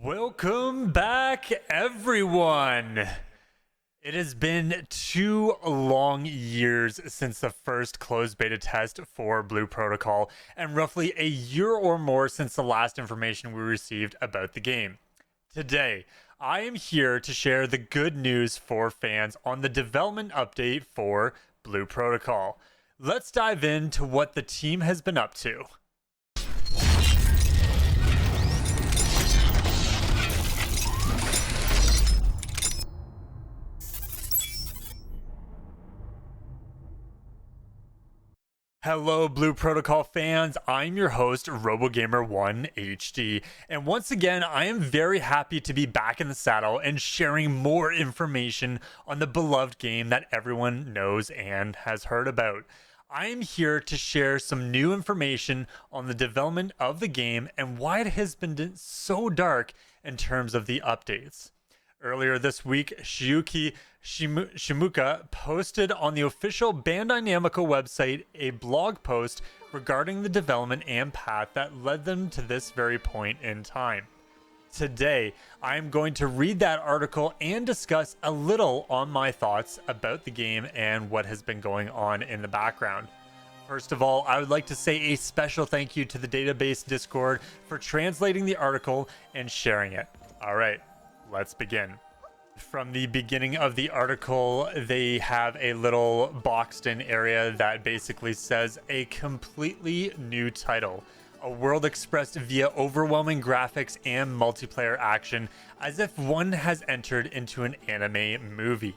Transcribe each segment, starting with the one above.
Welcome back, everyone. It has been 2 long years since the first closed beta test for Blue Protocol, and roughly a year or more since the last information we received about the game. Today, I am here to share the good news for fans on the development update for Blue Protocol. Let's dive into what the team has been up to. Hello, Blue Protocol fans. I'm your host, RoboGamer1HD, and once again, I am very happy to be back in the saddle and sharing more information on the beloved game that everyone knows and has heard about. I am here to share some new information on the development of the game and why it has been so dark in terms of the updates. Earlier this week, Satoyoshi Shimooka posted on the official Bandai Namco website a blog post regarding the development and path that led them to this very point in time. Today, I am going to read that article and discuss a little on my thoughts about the game and what has been going on in the background. First of all, I would like to say a special thank you to the database Discord for translating the article and sharing it. All right. Let's begin. From the beginning of the article, they have a little boxed in area that basically says a completely new title. A world expressed via overwhelming graphics and multiplayer action, as if one has entered into an anime movie.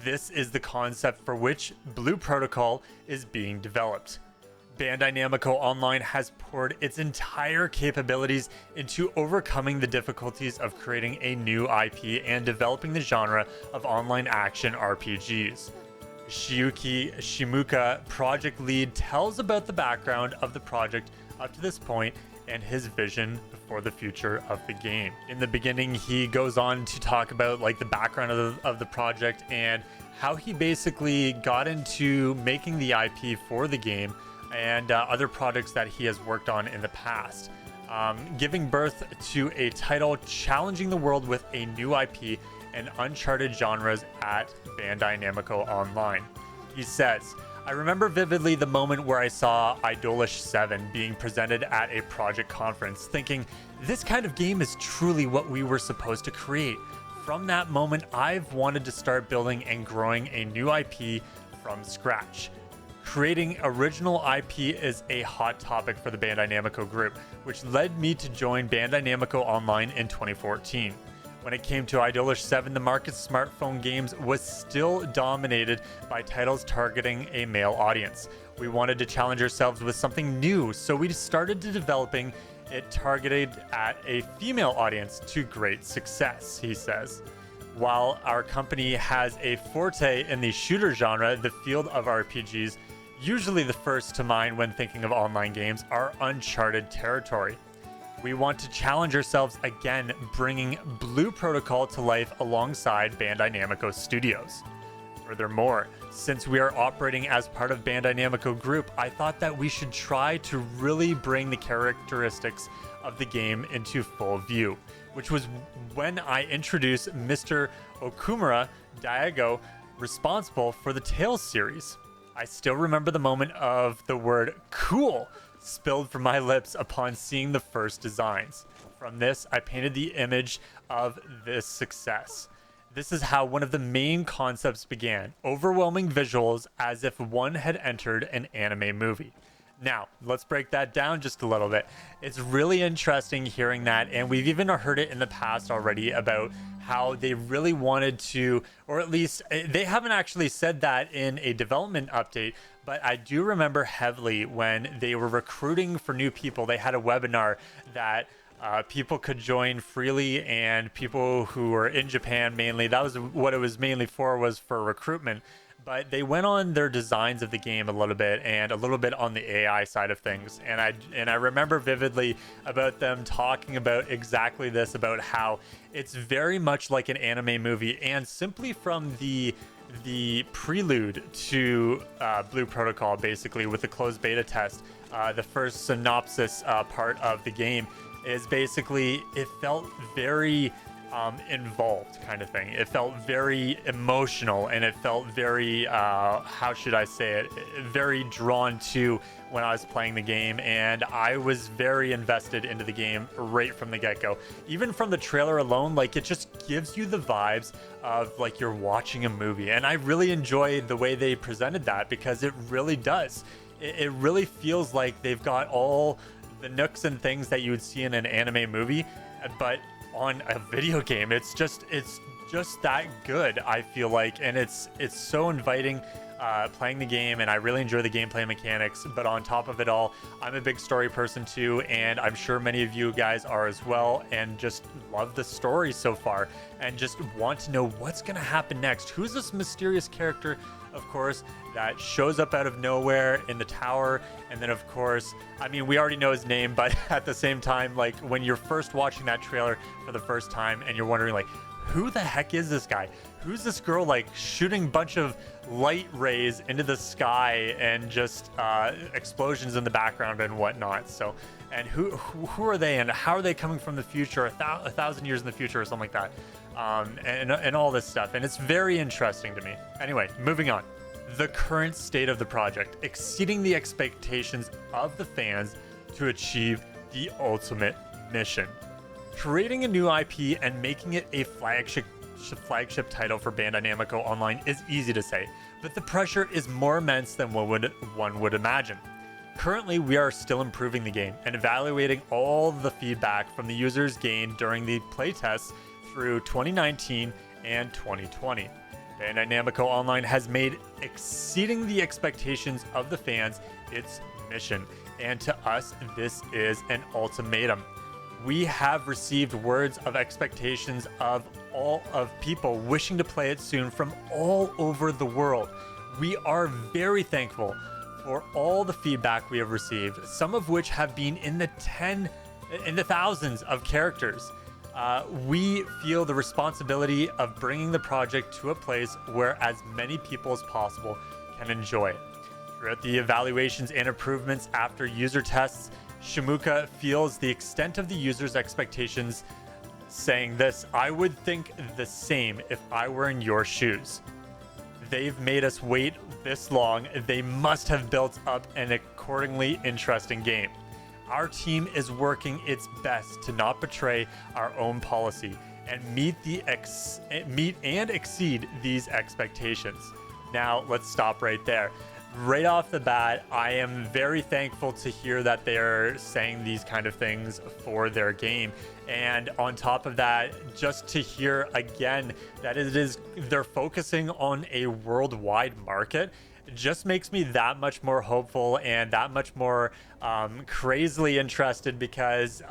This is the concept for which Blue Protocol is being developed. Bandai Namco Online has poured its entire capabilities into overcoming the difficulties of creating a new IP and developing the genre of online action RPGs. Satoyoshi Shimooka, project lead, tells about the background of the project up to this point and his vision for the future of the game. In the beginning, he goes on to talk about the background of the project and how he basically got into making the IP for the game and other projects that he has worked on in the past, giving birth to a title challenging the world with a new IP and uncharted genres at Bandai Namco Online. He says, "I remember vividly the moment where I saw Idolish 7 being presented at a project conference, thinking, this kind of game is truly what we were supposed to create. From that moment, I've wanted to start building and growing a new IP from scratch." Creating original IP is a hot topic for the Bandai Namco group, which led me to join Bandai Namco Online in 2014. When it came to Idolish 7, the market's smartphone games was still dominated by titles targeting a male audience. We wanted to challenge ourselves with something new, so we started to developing it targeted at a female audience to great success, he says. While our company has a forte in the shooter genre, the field of RPGs, usually the first to mind when thinking of online games, are uncharted territory. We want to challenge ourselves again, bringing Blue Protocol to life alongside Bandai Namco Studios. Furthermore, since we are operating as part of Bandai Namco Group, I thought that we should try to really bring the characteristics of the game into full view, which was when I introduced Mr. Okumura Daigo, responsible for the Tales series. I still remember the moment of the word cool spilled from my lips upon seeing the first designs. From this, I painted the image of this success. This is how one of the main concepts began, overwhelming visuals as if one had entered an anime movie. Now, let's break that down just a little bit. It's really interesting hearing that, and we've even heard it in the past already about how they really wanted to, or at least they haven't actually said that in a development update, but I do remember heavily when they were recruiting for new people, they had a webinar that people could join freely, and people who were in Japan mainly, that was what it was mainly for, was for recruitment. But they went on their designs of the game a little bit and a little bit on the AI side of things. And I remember vividly about them talking about exactly this, about how it's very much like an anime movie. And simply from the prelude to Blue Protocol, basically with the closed beta test, the first synopsis part of the game, is basically it felt very involved kind of thing. It felt very emotional, and it felt very how should I say it, very drawn to when I was playing the game, and I was very invested into the game right from the get-go. Even from the trailer alone, like, it just gives you the vibes of like you're watching a movie, and I really enjoy the way they presented that, because it really does. It really feels like they've got all the nooks and things that you would see in an anime movie, but on a video game. It's just that good, I feel like, and it's so inviting playing the game, and I really enjoy the gameplay mechanics. But on top of it all, I'm a big story person too, and I'm sure many of you guys are as well, and just love the story so far and just want to know what's gonna happen next. Who's this mysterious character, of course, that shows up out of nowhere in the tower? And then, of course, I mean, we already know his name, but at the same time, like, when you're first watching that trailer for the first time and you're wondering, like, who the heck is this guy? Who's this girl, like, shooting a bunch of light rays into the sky and just explosions in the background and whatnot? So, and who are they, and how are they coming from the future, a thousand years in the future or something like that? And all this stuff, and it's very interesting to me. Anyway, moving on. The current state of the project, exceeding the expectations of the fans to achieve the ultimate mission. Creating a new IP and making it a flagship title for Bandai Namco Online is easy to say, but the pressure is more immense than one would imagine. Currently, we are still improving the game and evaluating all the feedback from the users gained during the playtests through 2019 and 2020. Bandai Namco Online has made exceeding the expectations of the fans its mission, and to us, this is an ultimatum. We have received words of expectations of all of people wishing to play it soon from all over the world. We are very thankful for all the feedback we have received, some of which have been in the thousands of characters. We feel the responsibility of bringing the project to a place where as many people as possible can enjoy it. Throughout the evaluations and improvements after user tests, Shimooka feels the extent of the users' expectations, saying this: "I would think the same if I were in your shoes. They've made us wait this long. They must have built up an accordingly interesting game. Our team is working its best to not betray our own policy and meet and exceed these expectations." Now, let's stop right there. Right off the bat, I am very thankful to hear that they're saying these kind of things for their game. And on top of that, just to hear again that they're focusing on a worldwide market just makes me that much more hopeful and that much more crazily interested, because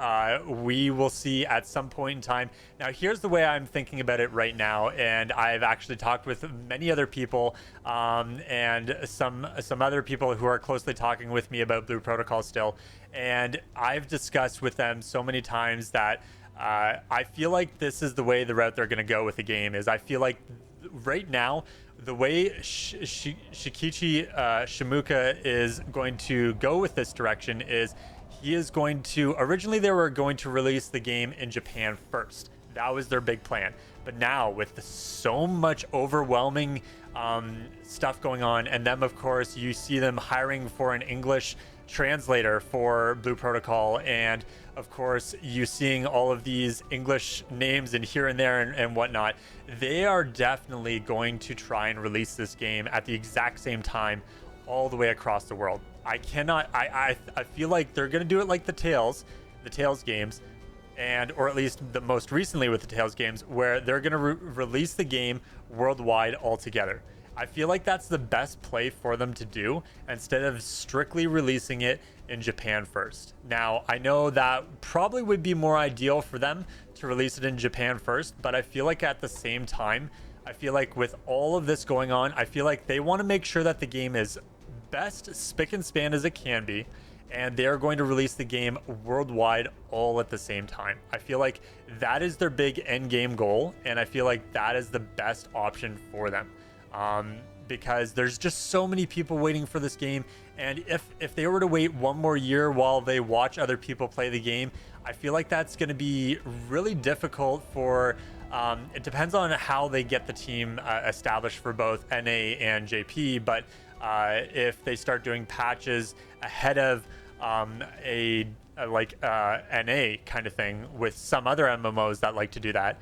we will see at some point in time. Now, here's the way I'm thinking about it right now, and I've actually talked with many other people and some other people who are closely talking with me about Blue Protocol still, and I've discussed with them so many times that I feel like this is the way, the route they're going to go with the game. Is I feel like right now, the way Shikichi Shimooka is going to go with this direction is he is going to, originally they were going to release the game in Japan first. That was their big plan. But now with so much overwhelming stuff going on, and them, of course, you see them hiring for an English translator for Blue Protocol, and of course you seeing all of these English names and here and there and whatnot. They are definitely going to try and release this game at the exact same time all the way across the world. I feel like they're gonna do it like the Tales games, and or at least the most recently with the Tales games, where they're gonna release the game worldwide altogether. I feel like that's the best play for them to do, instead of strictly releasing it in Japan first. Now, I know that probably would be more ideal for them to release it in Japan first, but I feel like at the same time, I feel like with all of this going on, I feel like they want to make sure that the game is best spick and span as it can be, and they're going to release the game worldwide all at the same time. I feel like that is their big end game goal, and I feel like that is the best option for them. because there's just so many people waiting for this game. And if they were to wait one more year while they watch other people play the game, I feel like that's going to be really difficult for. It depends on how they get the team established for both NA and JP, but if they start doing patches ahead of NA kind of thing with some other MMOs that like to do that.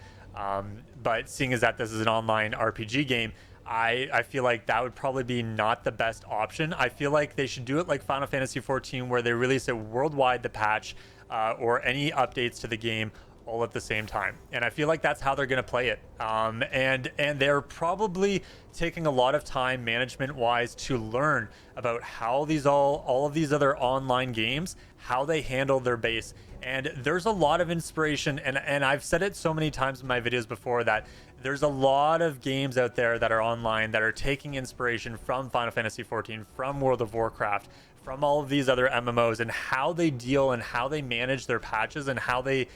But seeing as that this is an online RPG game, I feel like that would probably be not the best option. I feel like they should do it like Final Fantasy XIV, where they release it worldwide, the patch or any updates to the game all at the same time. And I feel like that's how they're going to play it. And they're probably taking a lot of time management wise to learn about how these all of these other online games, how they handle their base. And there's a lot of inspiration, and I've said it so many times in my videos before that there's a lot of games out there that are online that are taking inspiration from Final Fantasy XIV, from World of Warcraft, from all of these other MMOs, and how they deal and how they manage their patches and how they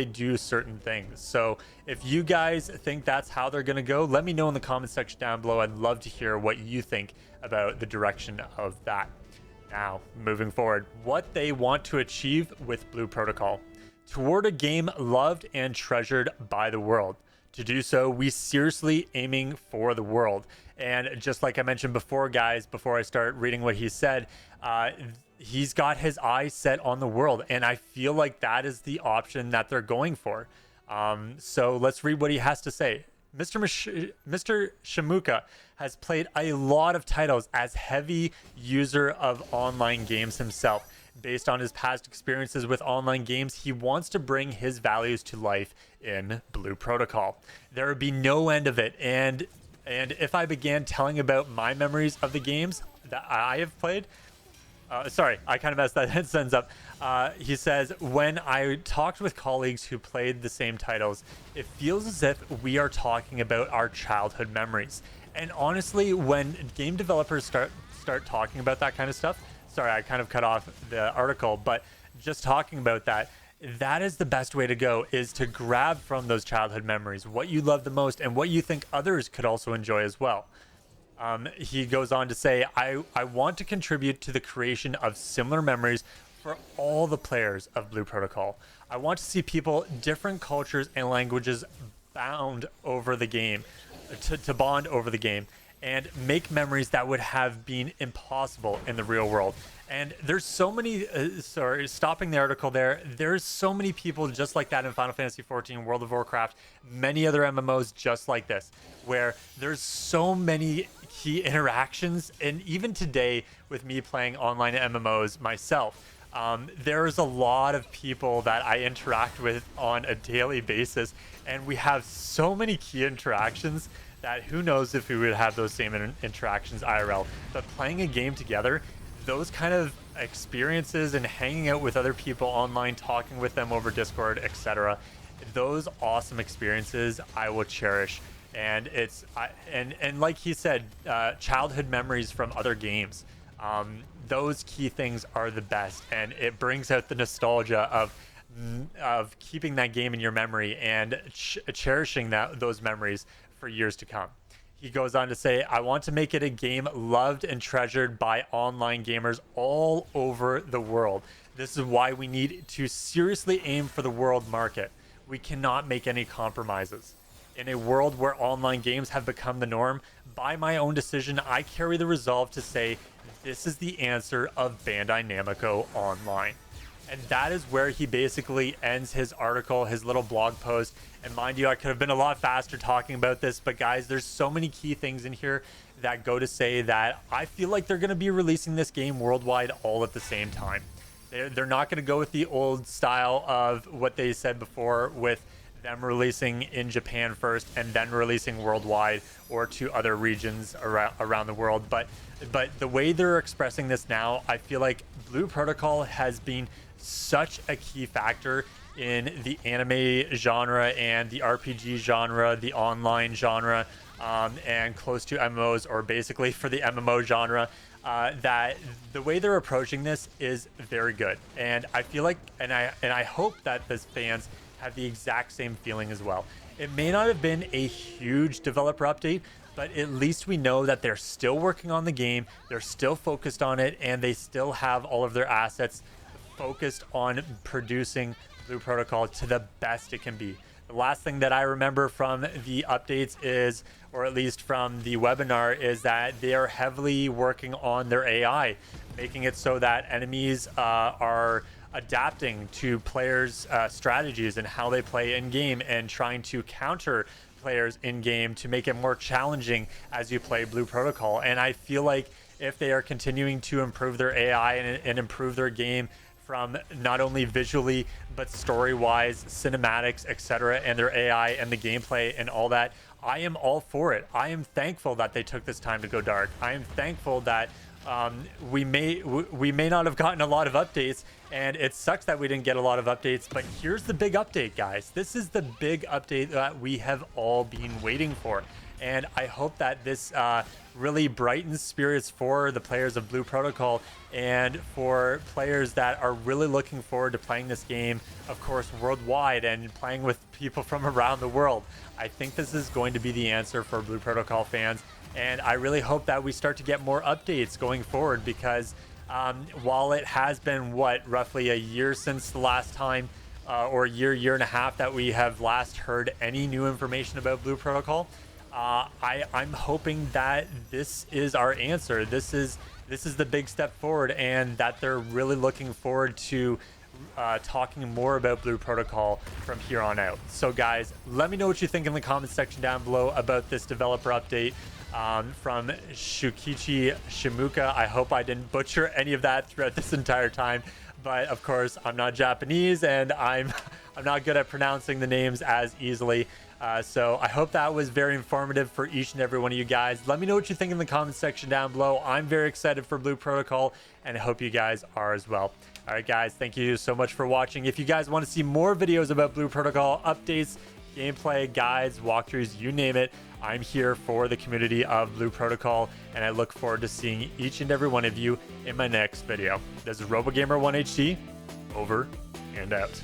do certain things. So if you guys think that's how they're going to go, let me know in the comment section down below. I'd love to hear what you think about the direction of that. Now, moving forward, what they want to achieve with Blue Protocol. Toward a game loved and treasured by the world. To do so, we seriously aiming for the world. And just like I mentioned before, guys, before I start reading what he said, he's got his eyes set on the world. And I feel like that is the option that they're going for. So let's read what he has to say. Mr. Shimooka has played a lot of titles as heavy user of online games himself. Based on his past experiences with online games, he wants to bring his values to life in Blue Protocol. There would be no end of it. And if I began telling about my memories of the games that I have played, sorry, I kind of messed that sentence up. He says, when I talked with colleagues who played the same titles, it feels as if we are talking about our childhood memories. And honestly, when game developers start talking about that kind of stuff, sorry, I kind of cut off the article, but just talking about that, that is the best way to go, is to grab from those childhood memories what you love the most and what you think others could also enjoy as well. He goes on to say, I want to contribute to the creation of similar memories for all the players of Blue Protocol. I want to see people, different cultures and languages bound over the game, to bond over the game, and make memories that would have been impossible in the real world. And there's so many, stopping the article there, there's so many people just like that in Final Fantasy XIV, World of Warcraft, many other MMOs just like this, where there's so many key interactions. And even today, with me playing online MMOs myself, there's a lot of people that I interact with on a daily basis, and we have so many key interactions that who knows if we would have those same interactions IRL. But playing a game together, those kind of experiences and hanging out with other people online, talking with them over Discord, etc., those awesome experiences I will cherish. And it's and like he said, childhood memories from other games, those key things are the best, and it brings out the nostalgia of keeping that game in your memory and cherishing those memories for years to come. He goes on to say, I want to make it a game loved and treasured by online gamers all over the world. This is why we need to seriously aim for the world market. We cannot make any compromises. In a world where online games have become the norm, by my own decision, I carry the resolve to say, this is the answer of Bandai Namco Online. And that is where he basically ends his article, his little blog post. And mind you, I could have been a lot faster talking about this, but guys, there's so many key things in here that go to say that I feel like they're going to be releasing this game worldwide all at the same time. They're not going to go with the old style of what they said before, with them releasing in Japan first and then releasing worldwide or to other regions around the world. But the way they're expressing this now, I feel like Blue Protocol has been such a key factor in the anime genre and the RPG genre, the online genre, and close to MMOs, or basically for the MMO genre, that the way they're approaching this is very good. And I feel like, and I hope that the fans have the exact same feeling as well. It may not have been a huge developer update, but at least we know that they're still working on the game, they're still focused on it, and they still have all of their assets focused on producing Blue Protocol to the best it can be. The last thing that I remember from the updates is, or at least from the webinar, is that they are heavily working on their AI, making it so that enemies are adapting to players' strategies and how they play in game, and trying to counter players in game to make it more challenging as you play Blue Protocol. And I feel like if they are continuing to improve their AI and improve their game from not only visually but story-wise, cinematics, etc., and their AI and the gameplay and all that, I am all for it. I am thankful that they took this time to go dark. I am thankful that we may not have gotten a lot of updates, and it sucks that we didn't get a lot of updates, but here's the big update, guys. This is the big update that we have all been waiting for, and I hope that this really brightens spirits for the players of Blue Protocol and for players that are really looking forward to playing this game, of course, worldwide, and playing with people from around the world. I think this is going to be the answer for Blue Protocol fans, and I really hope that we start to get more updates going forward, because while it has been, roughly a year since the last time, or year and a half that we have last heard any new information about Blue Protocol, I'm hoping that this is our answer. This is the big step forward, and that they're really looking forward to talking more about Blue Protocol from here on out. So guys, let me know what you think in the comments section down below about this developer update from Satoyoshi Shimooka. I hope I didn't butcher any of that throughout this entire time, but of course I'm not Japanese, and I'm not good at pronouncing the names as easily. So I hope that was very informative for each and every one of you guys. Let me know what you think in the comments section down below. I'm very excited for Blue Protocol, and I hope you guys are as well. All right, guys, thank you so much for watching. If you guys want to see more videos about Blue Protocol, updates, gameplay, guides, walkthroughs, you name it, I'm here for the community of Blue Protocol, and I look forward to seeing each and every one of you in my next video. This is RoboGamer1HD, over and out.